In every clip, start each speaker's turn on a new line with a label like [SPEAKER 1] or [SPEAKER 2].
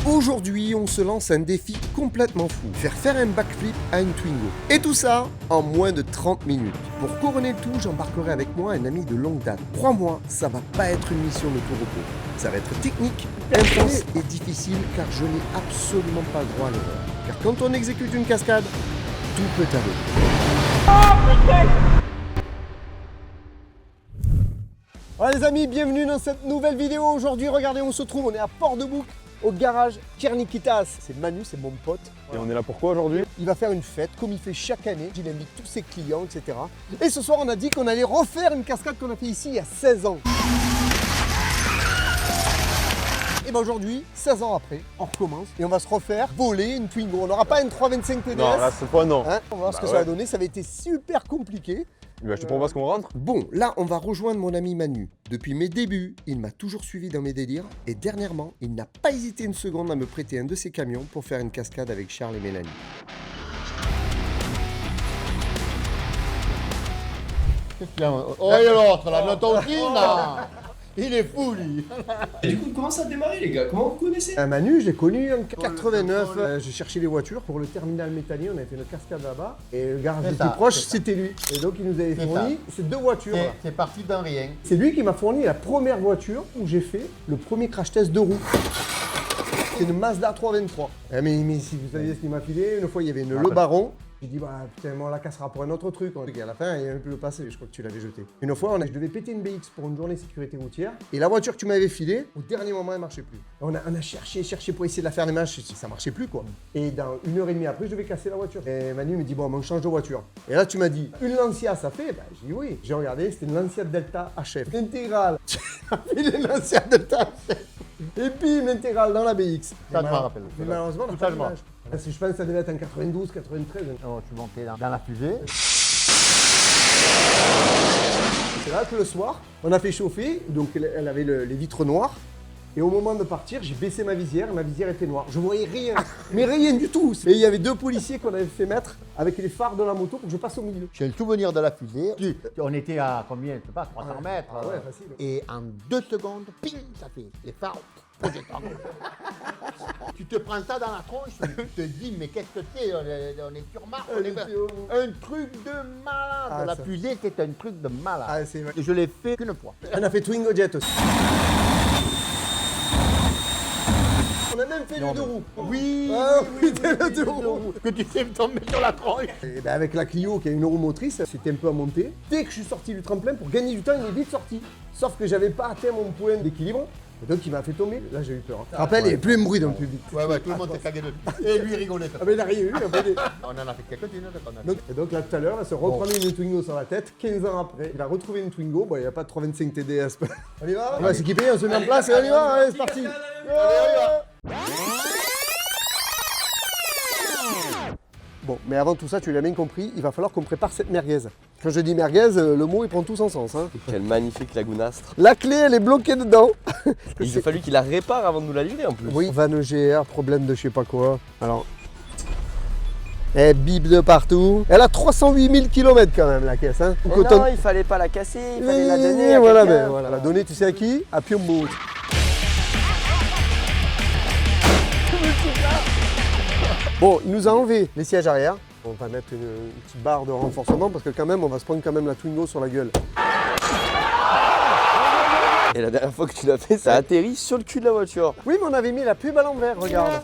[SPEAKER 1] Aujourd'hui, on se lance un défi complètement fou. Faire un backflip à une Twingo. Et tout ça en moins de 30 minutes. Pour couronner le tout, j'embarquerai avec moi un ami de longue date. Crois-moi, ça va pas être une mission de tout repos. Ça va être technique, intense et difficile car je n'ai absolument pas le droit à l'erreur. Car quand on exécute une cascade, tout peut arriver. Voilà les amis, bienvenue dans cette nouvelle vidéo. Aujourd'hui, regardez, on se trouve, on est à Port-de-Bouc, au garage Tchernikitas. C'est Manu, c'est mon pote.
[SPEAKER 2] Et on est là pourquoi aujourd'hui?
[SPEAKER 1] Il va faire une fête comme il fait chaque année. Il invite tous ses clients, etc. Et ce soir, on a dit qu'on allait refaire une cascade qu'on a fait ici il y a 16 ans. Et bien aujourd'hui, 16 ans après, on recommence et on va se refaire voler une Twingo. On n'aura pas une 325 TDS.
[SPEAKER 2] Non, là, cette fois, non.
[SPEAKER 1] Hein, on va voir ce que ça va donner. Ça va être super compliqué.
[SPEAKER 2] Bah, je te propose qu'on rentre.
[SPEAKER 1] Bon, là, on va rejoindre mon ami Manu. Depuis mes débuts, il m'a toujours suivi dans mes délires. Et dernièrement, il n'a pas hésité une seconde à me prêter un de ses camions pour faire une cascade avec Charles et Mélanie.
[SPEAKER 3] Qu'est-ce qu'il y a? Oh, et l'autre, là, notre Tolkien, là. Il est fou, lui.
[SPEAKER 4] Et du coup, comment ça a démarré, les gars? Comment vous connaissez?
[SPEAKER 1] Manu, je l'ai connu en 89. J'ai cherché les voitures pour le terminal métallier. On avait fait une cascade là-bas. Et le garage le plus proche, c'était lui. Et donc, il nous avait fourni ces deux voitures.
[SPEAKER 3] C'est parti d'un rien.
[SPEAKER 1] C'est lui qui m'a fourni la première voiture où j'ai fait le premier crash test de roue. C'est une Mazda 323. Mais si vous saviez ce qu'il m'a filé, une fois, il y avait une Le Baron. J'ai dit, bah putain, on la cassera pour un autre truc. Et à la fin, il y a un peu le passé, je crois que tu l'avais jeté. Une fois, je devais péter une BX pour une journée de sécurité routière. Et la voiture que tu m'avais filée, au dernier moment, elle marchait plus. On a cherché pour essayer de la faire démarrer, ça marchait plus quoi. Et dans 1h30 après, je devais casser la voiture. Et Manu me dit, bon, on change de voiture. Et là, tu m'as dit, une Lancia, ça fait? Bah, j'ai dit oui. J'ai regardé, c'était une Lancia Delta HF. Intégrale. Tu as filé une Lancia Delta HF. Et puis l'intégrale dans la BX.
[SPEAKER 3] Ça, je m'en rappelle.
[SPEAKER 1] Mais malheureusement, on n'a pas d'image. Je pense que ça devait être en 92, 93.
[SPEAKER 3] Oh, tu montais dans la fusée.
[SPEAKER 1] C'est là que le soir, on a fait chauffer, donc elle avait les vitres noires. Et au moment de partir, j'ai baissé ma visière était noire. Je voyais rien, mais rien du tout. Et il y avait deux policiers qu'on avait fait mettre avec les phares de la moto pour que je passe au milieu.
[SPEAKER 3] J'ai le souvenir de la fusée. On était à combien? Je sais pas, 300 mètres.
[SPEAKER 1] Ah ouais, facile.
[SPEAKER 3] Et en 2 secondes, ping, ça fait les phares. Tu te prends ça dans la tronche, tu te dis, mais qu'est-ce que c'est? On est sur Mars, on est un truc de malade.
[SPEAKER 1] Ah,
[SPEAKER 3] la
[SPEAKER 1] ça.
[SPEAKER 3] fusée, c'est un truc de malade.
[SPEAKER 1] Ah, c'est vrai.
[SPEAKER 3] Et je l'ai fait qu'une fois.
[SPEAKER 1] On a fait Twingo Jet aussi. On a même fait le deux roues.
[SPEAKER 3] Oui,
[SPEAKER 1] Ah oui, le deux roues.
[SPEAKER 3] que tu sais me tomber sur la tronche.
[SPEAKER 1] Et ben avec la Clio qui a une roue motrice, c'était un peu à monter. Dès que je suis sorti du tremplin, pour gagner du temps, il est vite sorti. Sauf que j'avais pas atteint mon point d'équilibre. Et donc il m'a fait tomber. Là j'ai eu peur. Tu te rappelles, il n'y avait plus un bruit dans le public.
[SPEAKER 3] Ouais, tout le monde s'est cagué dessus. Et lui, il rigolait.
[SPEAKER 1] Ah mais il n'a rien eu.
[SPEAKER 3] On en a fait quelques-unes de qu'on a fait.
[SPEAKER 1] Et donc là tout à l'heure, se reprenait une Twingo sur la tête, 15 ans après. Il a retrouvé une Twingo, bon il n'y a pas de 325 TDS. On y va? On va s'équiper, on se met en place et on y va, allez c'est parti. Bon, mais avant tout ça, tu l'as bien compris, il va falloir qu'on prépare cette merguez. Quand je dis merguez, le mot il prend tout son sens. Hein.
[SPEAKER 5] Quel magnifique lagunastre.
[SPEAKER 1] La clé, elle est bloquée dedans.
[SPEAKER 5] Il a fallu qu'il la répare avant de nous la livrer en plus.
[SPEAKER 1] Oui, vanne GR, problème de je sais pas quoi. Alors, elle bip de partout. Elle a 308 000 km quand même la caisse. Hein.
[SPEAKER 5] Mais non, il fallait pas la casser, il fallait la donner à
[SPEAKER 1] voilà,
[SPEAKER 5] quelqu'un.
[SPEAKER 1] ben, voilà. La donner, tu sais à qui? À Piombo. Bon, il nous a enlevé les sièges arrière. On va mettre une petite barre de renforcement parce que quand même, on va se prendre quand même la Twingo sur la gueule.
[SPEAKER 5] Et la dernière fois que tu l'as fait, ça a atterri sur le cul de la voiture.
[SPEAKER 1] Oui, mais on avait mis la pub à l'envers, regarde.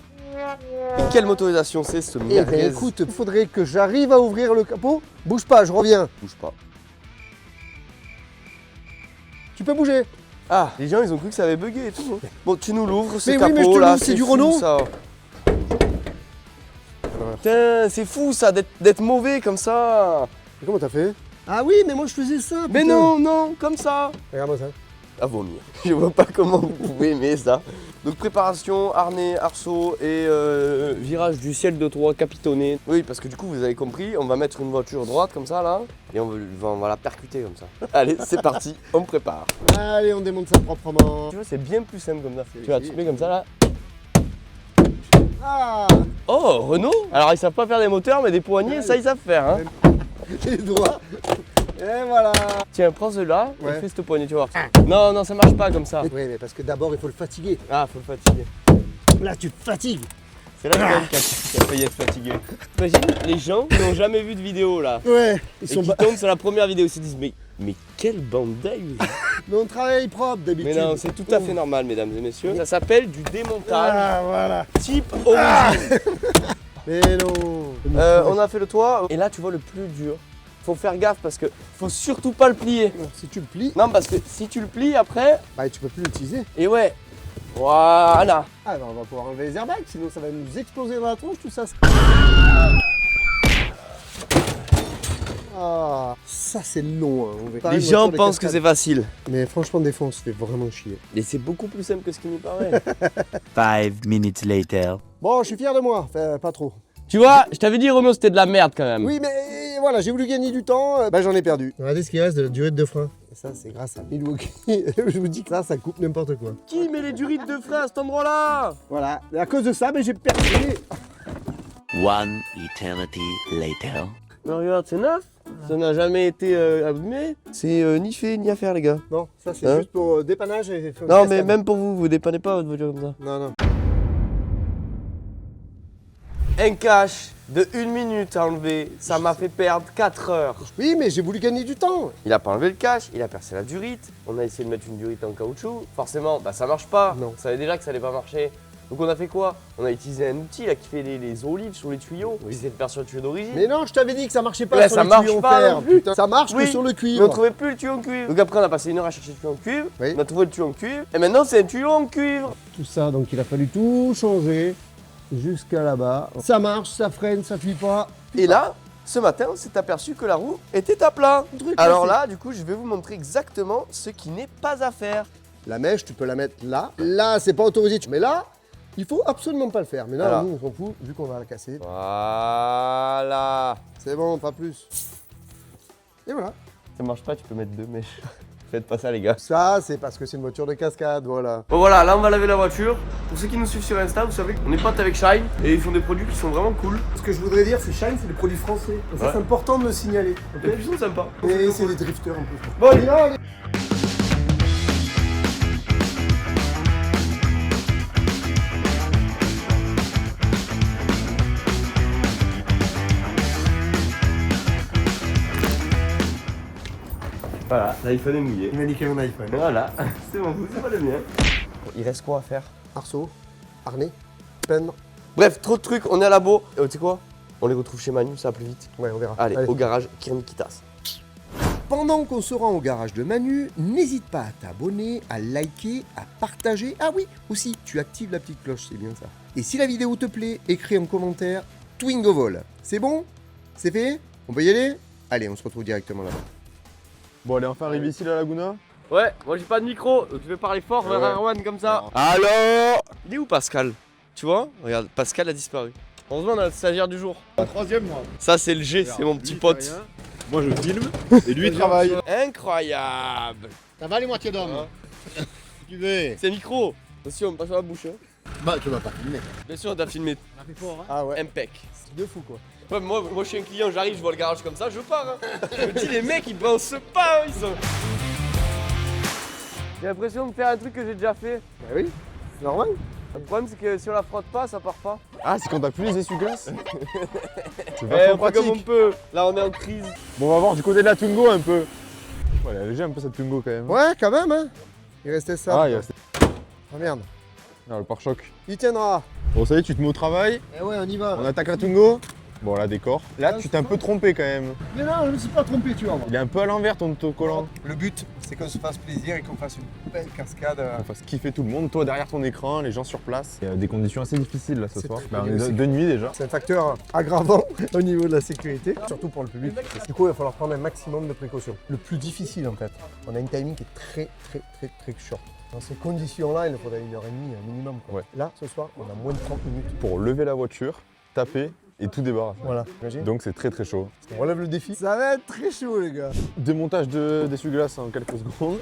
[SPEAKER 5] Et quelle motorisation c'est ce
[SPEAKER 1] Eh
[SPEAKER 5] merguez?
[SPEAKER 1] ben écoute, il faudrait que j'arrive à ouvrir le capot. Bouge pas, je reviens.
[SPEAKER 5] Bouge pas.
[SPEAKER 1] Tu peux bouger.
[SPEAKER 5] Ah, les gens ils ont cru que ça avait bugué et tout. Bon, tu nous l'ouvres, ce
[SPEAKER 1] Mais oui,
[SPEAKER 5] capot
[SPEAKER 1] mais je te
[SPEAKER 5] là,
[SPEAKER 1] l'ouvre, c'est du
[SPEAKER 5] fou,
[SPEAKER 1] Renault.
[SPEAKER 5] ça. Putain, c'est fou ça d'être mauvais comme ça.
[SPEAKER 1] Comment t'as fait? Ah oui, mais moi je faisais ça.
[SPEAKER 5] Mais
[SPEAKER 1] putain.
[SPEAKER 5] non, non, comme ça.
[SPEAKER 1] Regarde-moi ça.
[SPEAKER 5] À vomir. Je vois pas comment vous pouvez aimer ça. Donc préparation, harnais, arceau et virage du ciel de Troyes capitonné. Oui, parce que du coup, vous avez compris, on va mettre une voiture droite comme ça là, et on va la percuter comme ça. Allez, c'est parti, on prépare.
[SPEAKER 1] Allez, on démonte ça proprement.
[SPEAKER 5] Tu vois, c'est bien plus simple comme ça. Tu vois, tu te mets comme ça là.
[SPEAKER 1] Ah.
[SPEAKER 5] Oh, Renault. Alors ils savent pas faire des moteurs, mais des poignées, ça ils savent faire. Hein.
[SPEAKER 1] Les doigts. Et voilà.
[SPEAKER 5] Tiens, prends celui-là
[SPEAKER 1] Ouais.
[SPEAKER 5] et fais cette poignée, tu vois. Non, non, ça marche pas comme ça.
[SPEAKER 1] Oui, mais parce que d'abord, il faut le fatiguer.
[SPEAKER 5] Ah, faut le fatiguer.
[SPEAKER 1] Là, tu te fatigues.
[SPEAKER 5] C'est là qui a failli être fatigué. Imagine les gens qui n'ont jamais vu de vidéo là.
[SPEAKER 1] Ouais, ils
[SPEAKER 5] Et
[SPEAKER 1] sont
[SPEAKER 5] qui tombent sur la première vidéo, ils se disent mais quelle bande d'ails.
[SPEAKER 1] Mais on travaille propre d'habitude.
[SPEAKER 5] Mais non, c'est tout à fait normal, mesdames et messieurs. Ça s'appelle du démontage
[SPEAKER 1] Ah, voilà.
[SPEAKER 5] type origine.
[SPEAKER 1] Mais non.
[SPEAKER 5] On a fait le toit. Et là, tu vois le plus dur. Faut faire gaffe parce que faut surtout pas le plier.
[SPEAKER 1] Si tu le plies,
[SPEAKER 5] Non, parce que si tu le plies après,
[SPEAKER 1] bah, tu peux plus l'utiliser.
[SPEAKER 5] et ouais, voilà.
[SPEAKER 1] Ah, bah, on va pouvoir enlever les airbags, sinon ça va nous exploser dans la tronche, tout ça. Ah, ça c'est long. Hein.
[SPEAKER 5] Les gens pensent que c'est facile.
[SPEAKER 1] Mais franchement, des fois, on se fait vraiment chier.
[SPEAKER 5] Et c'est beaucoup plus simple que ce qui nous paraît.
[SPEAKER 6] 5 minutes later.
[SPEAKER 1] Bon, je suis fier de moi. Enfin, pas trop.
[SPEAKER 5] Tu vois, je t'avais dit, Romeo, c'était de la merde quand même.
[SPEAKER 1] Oui, mais voilà, j'ai voulu gagner du temps, bah j'en ai perdu. Regardez ce qui reste de la durite de frein. Et ça, c'est grâce à Milwaukee. Je vous dis que ça coupe n'importe quoi.
[SPEAKER 5] Qui met les durites de frein à cet endroit-là?
[SPEAKER 1] Voilà, et à cause de ça, j'ai perdu.
[SPEAKER 6] One eternity later.
[SPEAKER 5] Mais regarde, c'est neuf. Ça n'a jamais été abîmé. C'est ni fait ni à faire, les gars.
[SPEAKER 1] Non, ça c'est
[SPEAKER 5] Hein
[SPEAKER 1] juste pour dépannage et...
[SPEAKER 5] Non, mais même pour vous, vous dépannez pas votre voiture comme ça.
[SPEAKER 1] Non, non.
[SPEAKER 5] Un cache de 1 minute à enlever, ça m'a fait perdre 4 heures.
[SPEAKER 1] Oui, mais j'ai voulu gagner du temps.
[SPEAKER 5] Il a pas enlevé le cache, il a percé la durite. On a essayé de mettre une durite en caoutchouc. Forcément, bah ça marche pas.
[SPEAKER 1] Non.
[SPEAKER 5] On savait déjà que ça allait pas marcher. Donc on a fait quoi? On a utilisé un outil là qui fait les olives sur les tuyaux. On essaie de faire sur le tuyau d'origine.
[SPEAKER 1] Mais non, je t'avais dit que ça marchait pas
[SPEAKER 5] Ouais,
[SPEAKER 1] sur
[SPEAKER 5] ça
[SPEAKER 1] le
[SPEAKER 5] marche
[SPEAKER 1] tuyau en
[SPEAKER 5] pas
[SPEAKER 1] fer.
[SPEAKER 5] non plus.
[SPEAKER 1] Putain, ça marche
[SPEAKER 5] Oui,
[SPEAKER 1] que sur le
[SPEAKER 5] Mais
[SPEAKER 1] cuivre.
[SPEAKER 5] on trouvait plus le tuyau en cuivre. Donc après on a passé 1 heure à chercher le tuyau en cuivre.
[SPEAKER 1] Oui.
[SPEAKER 5] On a trouvé le tuyau en cuivre. Et maintenant c'est un tuyau en cuivre.
[SPEAKER 1] Tout ça, donc il a fallu tout changer jusqu'à là-bas. Ça marche, ça freine, ça fuit pas.
[SPEAKER 5] Et là, ce matin, on s'est aperçu que la roue était à plat.
[SPEAKER 1] Truc
[SPEAKER 5] Alors
[SPEAKER 1] cassé.
[SPEAKER 5] là, du coup, je vais vous montrer exactement ce qui n'est pas à faire.
[SPEAKER 1] La mèche, tu peux la mettre là. Là, c'est pas autorisé. Mais là, il faut absolument pas le faire. Mais là,
[SPEAKER 5] Voilà.
[SPEAKER 1] nous, on s'en fout, vu qu'on va la casser.
[SPEAKER 5] Voilà.
[SPEAKER 1] C'est bon, pas plus. Et voilà.
[SPEAKER 5] Ça marche pas, tu peux mettre 2 mèches. Faites pas ça, les gars.
[SPEAKER 1] Ça, c'est parce que c'est une voiture de cascade, voilà.
[SPEAKER 5] Bon voilà, là on va laver la voiture. Pour ceux qui nous suivent sur Insta, vous savez qu'on est potes avec Shine et ils font des produits qui sont vraiment cool.
[SPEAKER 1] Ce que je voudrais dire, c'est Shine, c'est des produits français. Et ça,
[SPEAKER 5] Ouais.
[SPEAKER 1] c'est important de le signaler.
[SPEAKER 5] Et puis ils sont sympas.
[SPEAKER 1] Et c'est des drifters en plus.
[SPEAKER 5] Bon, allez, là, voilà, l'iPhone est mouillé.
[SPEAKER 1] Il m'a niqué mon iPhone.
[SPEAKER 5] Voilà, c'est mon coup, c'est pas le mien. Il reste quoi à faire?
[SPEAKER 1] Arceau, harnais, peindre.
[SPEAKER 5] Bref, trop de trucs, on est à la bourre. Tu sais quoi? On les retrouve chez Manu, ça va plus vite.
[SPEAKER 1] Ouais, on verra.
[SPEAKER 5] Allez, au garage, Kirnikitas.
[SPEAKER 1] Pendant qu'on se rend au garage de Manu, n'hésite pas à t'abonner, à liker, à partager. Ah oui, aussi, tu actives la petite cloche, c'est bien ça. Et si la vidéo te plaît, écris en commentaire Twingo Vol. C'est bon? C'est fait? On peut y aller? Allez, on se retrouve directement là-bas.
[SPEAKER 2] Bon, allez, enfin arrivé ici la Laguna.
[SPEAKER 5] Ouais, moi j'ai pas de micro, donc je vais parler fort vers
[SPEAKER 2] Ouais.
[SPEAKER 5] Erwan comme ça.
[SPEAKER 2] Alors
[SPEAKER 5] Il est où Pascal? Tu vois? Regarde, Pascal a disparu. Heureusement, on a le stagiaire du jour.
[SPEAKER 2] Troisième, moi.
[SPEAKER 5] Ça, c'est le G, c'est mon petit pote.
[SPEAKER 2] Moi, je filme et lui, il travaille.
[SPEAKER 5] Incroyable!
[SPEAKER 3] Ça va les moitiés d'hommes? Excusez.
[SPEAKER 5] C'est micro! Attention, on me passe sur la bouche. Hein.
[SPEAKER 3] Bah, tu vas pas filmer.
[SPEAKER 5] Bien sûr, on t'a filmé.
[SPEAKER 3] On a fait fort, hein?
[SPEAKER 1] Ah ouais,
[SPEAKER 5] Impec.
[SPEAKER 1] c'est de fou quoi.
[SPEAKER 5] Ouais, moi, je suis un client, j'arrive, je vois le garage comme ça, je pars. Hein. Je me dis, les mecs, ils pensent pas, hein, ils sont. J'ai l'impression de faire un truc que j'ai déjà fait.
[SPEAKER 1] Bah oui, c'est normal.
[SPEAKER 5] Le problème, c'est que si on la frotte pas, ça part pas.
[SPEAKER 2] Ah, c'est quand t'as plus les essuie-glaces. C'est
[SPEAKER 5] Eh,
[SPEAKER 2] vachement
[SPEAKER 5] on fait comme on
[SPEAKER 2] pratique.
[SPEAKER 5] peut. Là, on est en crise.
[SPEAKER 2] Bon, on va voir du côté de la Twingo un peu. Ouais, elle est légère un peu cette Twingo quand même.
[SPEAKER 1] Ouais, quand même, hein. Il restait ça.
[SPEAKER 2] Ah, il y a
[SPEAKER 1] Ah merde.
[SPEAKER 2] le pare-choc.
[SPEAKER 1] Il tiendra.
[SPEAKER 2] Bon, ça y est, tu te mets au travail.
[SPEAKER 1] Eh ouais, on y va.
[SPEAKER 2] On attaque la Twingo. Bon, là, décor. Là, tu t'es un peu trompé quand même.
[SPEAKER 1] Mais non, je me suis pas trompé, tu vois.
[SPEAKER 2] Il est un peu à l'envers ton autocollant.
[SPEAKER 1] Le but, c'est qu'on se fasse plaisir et qu'on fasse une belle cascade.
[SPEAKER 2] On fasse kiffer tout le monde. Toi derrière ton écran, les gens sur place. Il y a des conditions assez difficiles là ce
[SPEAKER 1] C'est
[SPEAKER 2] soir.
[SPEAKER 1] très
[SPEAKER 2] Bah, on
[SPEAKER 1] difficile.
[SPEAKER 2] est de nuit déjà.
[SPEAKER 1] C'est un facteur aggravant au niveau de la sécurité, surtout pour le public. Du coup, il va falloir prendre un maximum de précautions. Le plus difficile en fait, on a une timing qui est très short. Dans ces conditions-là, il nous faudrait 1h30 minimum. Quoi.
[SPEAKER 2] Ouais.
[SPEAKER 1] Là, ce soir, on a moins de 30 minutes.
[SPEAKER 2] Pour lever la voiture, taper et tout débarrasser.
[SPEAKER 1] Voilà, imagine.
[SPEAKER 2] Donc c'est très chaud.
[SPEAKER 1] On relève le défi. Ça va être très chaud, les gars.
[SPEAKER 2] Démontage d'essuie-glace en quelques secondes.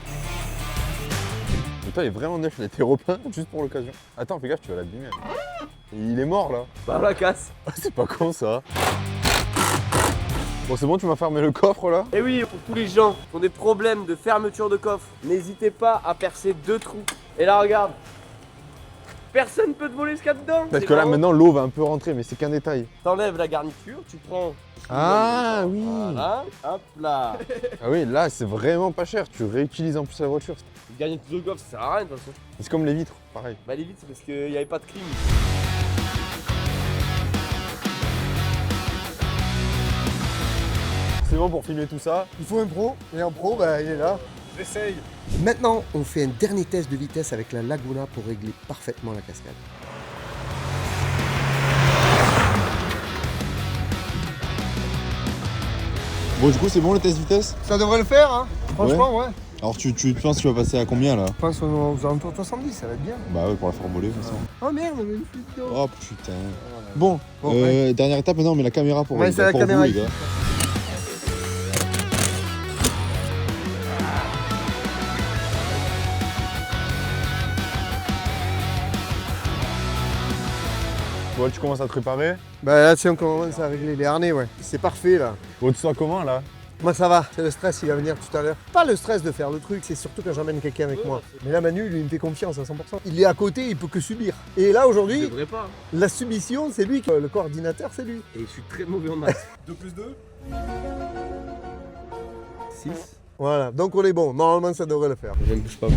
[SPEAKER 2] Le toit est vraiment neuf, il a été repeint juste pour l'occasion. Attends, fais gaffe, tu vas l'abîmer. Il est mort là.
[SPEAKER 5] Bah, la casse.
[SPEAKER 2] C'est pas con ça. Bon, c'est bon, tu m'as fermé le coffre là.
[SPEAKER 5] Et oui, pour tous les gens qui ont des problèmes de fermeture de coffre, n'hésitez pas à percer 2 trous. Et là, regarde. Personne peut te voler ce qu'il y a dedans.
[SPEAKER 2] Parce
[SPEAKER 5] C'est
[SPEAKER 2] que là,
[SPEAKER 5] marrant.
[SPEAKER 2] maintenant, l'eau va un peu rentrer, mais c'est qu'un détail.
[SPEAKER 5] T'enlèves la garniture, tu prends.
[SPEAKER 2] Ah oui.
[SPEAKER 5] Voilà, hop là.
[SPEAKER 2] Ah oui, là, c'est vraiment pas cher. Tu réutilises en plus la voiture.
[SPEAKER 5] Une garniture de golf, ça sert à rien de toute façon.
[SPEAKER 2] C'est comme les vitres, pareil.
[SPEAKER 5] Bah les vitres, c'est parce qu'il n'y avait pas de clim.
[SPEAKER 2] C'est bon pour filmer tout ça.
[SPEAKER 1] Il faut un pro, et un pro, bah, il est là.
[SPEAKER 2] J'essaye.
[SPEAKER 1] Maintenant, on fait un dernier test de vitesse avec la Laguna pour régler parfaitement la cascade.
[SPEAKER 7] Bon, du coup, c'est bon le test vitesse?
[SPEAKER 1] Ça devrait le faire, hein. Franchement, ouais.
[SPEAKER 7] Alors, tu penses que tu vas passer à combien là?
[SPEAKER 1] Je pense aux alentours de 70, ça va être bien.
[SPEAKER 7] Bah ouais, pour la faire voler, de toute façon.
[SPEAKER 1] Oh merde, on a une fuite d'eau.
[SPEAKER 7] Oh putain. Bon,
[SPEAKER 1] Bon, ouais.
[SPEAKER 7] dernière étape, maintenant on met la caméra pour,
[SPEAKER 1] Ouais, c'est la
[SPEAKER 7] pour
[SPEAKER 1] caméra
[SPEAKER 7] vous, les
[SPEAKER 1] ici.
[SPEAKER 7] gars.
[SPEAKER 2] Bon, tu commences à te préparer.
[SPEAKER 1] Bah là, si on commence à régler les harnais, ouais. C'est parfait, là.
[SPEAKER 2] Bon, tu sens comment là?
[SPEAKER 1] Moi, ça va. C'est le stress, il va venir tout à l'heure. Pas le stress de faire le truc, c'est surtout quand j'emmène quelqu'un avec moi. Mais là, Manu, lui, il me fait confiance à 100%. Il est à côté, il peut que subir. Et là,
[SPEAKER 5] Je
[SPEAKER 1] aujourd'hui,
[SPEAKER 5] devrais pas.
[SPEAKER 1] la submission, c'est lui. Le coordinateur, c'est lui.
[SPEAKER 5] Et je suis très mauvais en maths.
[SPEAKER 1] 6. Voilà, donc on est bon. Normalement, ça devrait le faire.
[SPEAKER 5] Je ne bouge pas.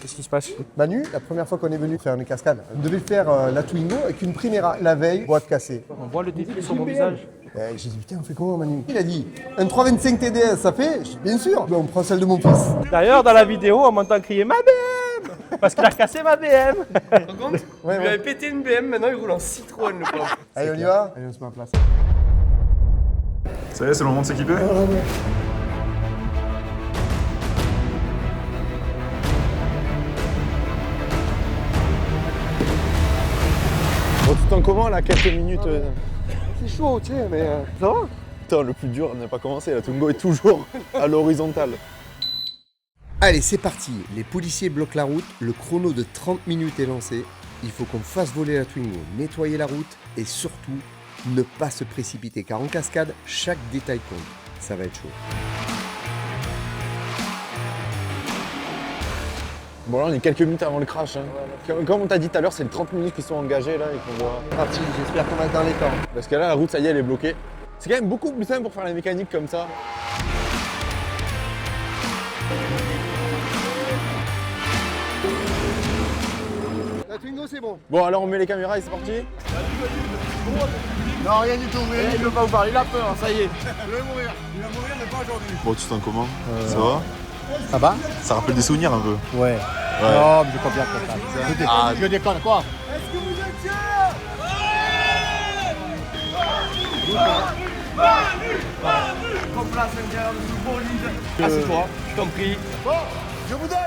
[SPEAKER 5] Qu'est-ce qui se passe?
[SPEAKER 1] Manu, la première fois qu'on est venu faire une cascade, on devait faire la Twingo avec une Primera. La veille, boîte cassée.
[SPEAKER 8] On voit le défi sur mon visage.
[SPEAKER 1] J'ai dit, putain, on fait comment, Manu? Il a dit, un 325 TDS, ça fait? J'ai dit, bien sûr. Ben, on prend celle de mon fils.
[SPEAKER 8] D'ailleurs, dans la vidéo, on m'entend crier ma BM parce qu'il a cassé ma BM.
[SPEAKER 5] Par contre,
[SPEAKER 1] Ouais,
[SPEAKER 5] il lui
[SPEAKER 1] ouais.
[SPEAKER 5] avait pété une BM, maintenant il roule en Citroën le pauvre.
[SPEAKER 1] Allez, on y va? Allez, on se met en place.
[SPEAKER 7] Ça y est, c'est le moment de s'équiper?
[SPEAKER 2] Bon, tu te sens comment là, quelques minutes
[SPEAKER 1] C'est chaud, tu sais, mais ça va?
[SPEAKER 2] Putain, le plus dur n'a pas commencé. La Twingo est toujours à l'horizontale.
[SPEAKER 1] Allez, c'est parti. Les policiers bloquent la route. Le chrono de 30 minutes est lancé. Il faut qu'on fasse voler la Twingo, nettoyer la route et surtout ne pas se précipiter. Car en cascade, chaque détail compte. Ça va être chaud.
[SPEAKER 2] Bon, là, on est quelques minutes avant le crash. Hein. Comme on t'a dit tout à l'heure, c'est les 30 minutes qui sont engagées là et qu'on voit.
[SPEAKER 1] Parti, j'espère qu'on va être dans les temps.
[SPEAKER 2] Parce que là, la route, ça y est, elle est bloquée. C'est quand même beaucoup plus simple pour faire la mécanique comme ça.
[SPEAKER 1] La Twingo, c'est bon.
[SPEAKER 2] Bon, alors on met les caméras et c'est parti.
[SPEAKER 3] Non, rien du tout, mais
[SPEAKER 5] Il veut pas vous parler, il a peur, ça y est.
[SPEAKER 7] Bon, tu te sens comment? Ça va?
[SPEAKER 3] Ça va?
[SPEAKER 7] Ça rappelle des souvenirs un peu.
[SPEAKER 3] Ouais. Non, mais je comprends pas. Je déconne, quoi?
[SPEAKER 5] On place l'intérieur de ce beau lead. Assieds-toi, je t'en prie.
[SPEAKER 3] Je vous donne!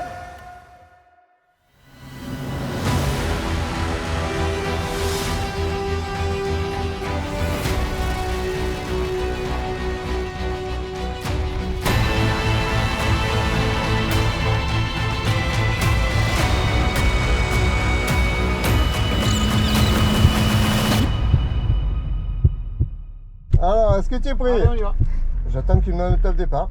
[SPEAKER 1] Alors, est-ce que tu es prêt?
[SPEAKER 3] Allez, on y va.
[SPEAKER 1] J'attends qu'il me donne le top départ.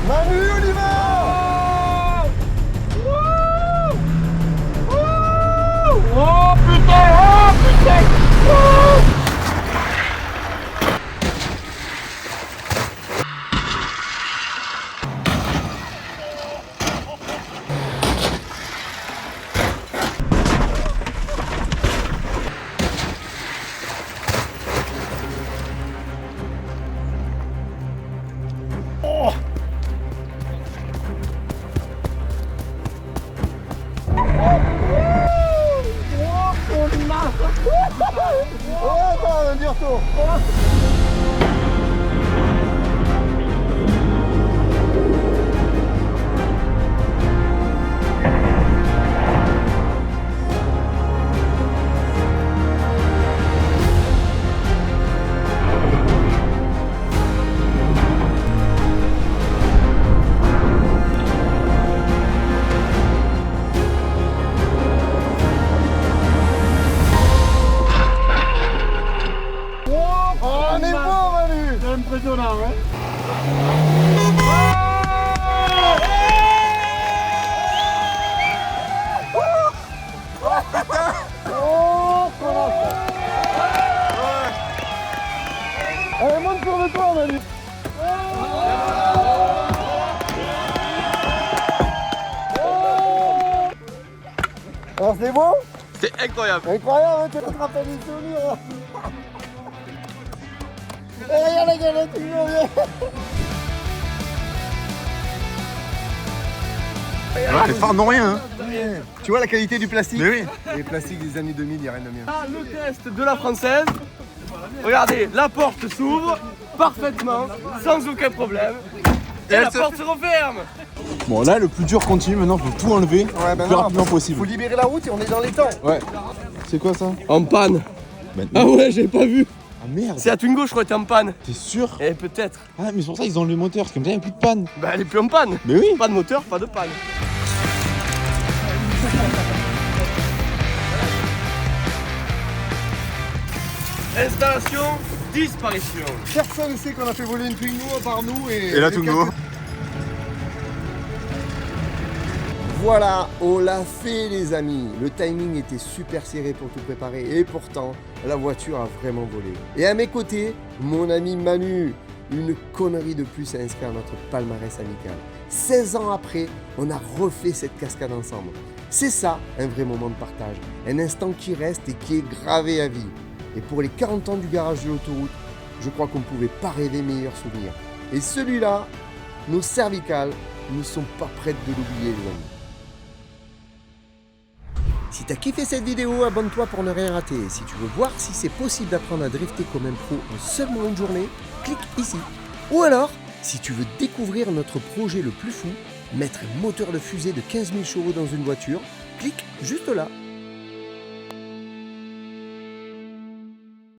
[SPEAKER 1] Manu, on y va!
[SPEAKER 5] Oh putain, oh putain.
[SPEAKER 1] Oh, attends, un dur tour. Alors c'est bon?
[SPEAKER 5] C'est incroyable.
[SPEAKER 1] Incroyable, tu te rappelles des souvenirs. Et regarde la galette, tu vois bien.
[SPEAKER 7] Ouais, les phares n'ont rien. Hein.
[SPEAKER 1] Tu vois la qualité du plastique?
[SPEAKER 7] Mais oui.
[SPEAKER 1] Les plastiques des années 2000, il n'y a rien de mieux.
[SPEAKER 5] Ah, le test de la française. Regardez, la porte s'ouvre parfaitement, sans aucun problème. Et la porte se referme.
[SPEAKER 7] Bon, là, le plus dur continue. Maintenant, faut tout enlever
[SPEAKER 1] Ouais,
[SPEAKER 7] le plus rapidement
[SPEAKER 1] faut
[SPEAKER 7] possible.
[SPEAKER 1] libérer la route et on est dans les temps.
[SPEAKER 7] Ouais. C'est quoi ça?
[SPEAKER 5] En panne.
[SPEAKER 7] Ben,
[SPEAKER 5] Ah ouais, j'ai pas vu.
[SPEAKER 7] Ah merde.
[SPEAKER 5] C'est à Twingo, je crois, t'es en panne.
[SPEAKER 7] T'es sûr?
[SPEAKER 5] Et peut-être.
[SPEAKER 7] Ah, mais c'est pour ça qu'ils ont le moteur. Parce que comme ça, il n'y a plus de panne.
[SPEAKER 5] Bah, elle est plus en panne.
[SPEAKER 7] Mais oui.
[SPEAKER 5] Pas de moteur, pas de panne. Installation, disparition.
[SPEAKER 1] Personne ne sait qu'on a fait voler une Twingo à part nous
[SPEAKER 7] Et la Twingo.
[SPEAKER 1] Voilà, on l'a fait les amis. Le timing était super serré pour tout préparer et pourtant, la voiture a vraiment volé. Et à mes côtés, mon ami Manu. Une connerie de plus à inscrire à notre palmarès amical. 16 ans après, on a refait cette cascade ensemble. C'est ça, un vrai moment de partage. Un instant qui reste et qui est gravé à vie. Et pour les 40 ans du garage de l'autoroute, je crois qu'on ne pouvait pas rêver meilleur souvenir. Et celui-là, nos cervicales ne sont pas prêtes de l'oublier les amis. Si t'as kiffé cette vidéo, abonne-toi pour ne rien rater. Si tu veux voir si c'est possible d'apprendre à drifter comme un pro en seulement une journée, clique ici. Ou alors, si tu veux découvrir notre projet le plus fou, mettre un moteur de fusée de 15 000 chevaux dans une voiture, clique juste là.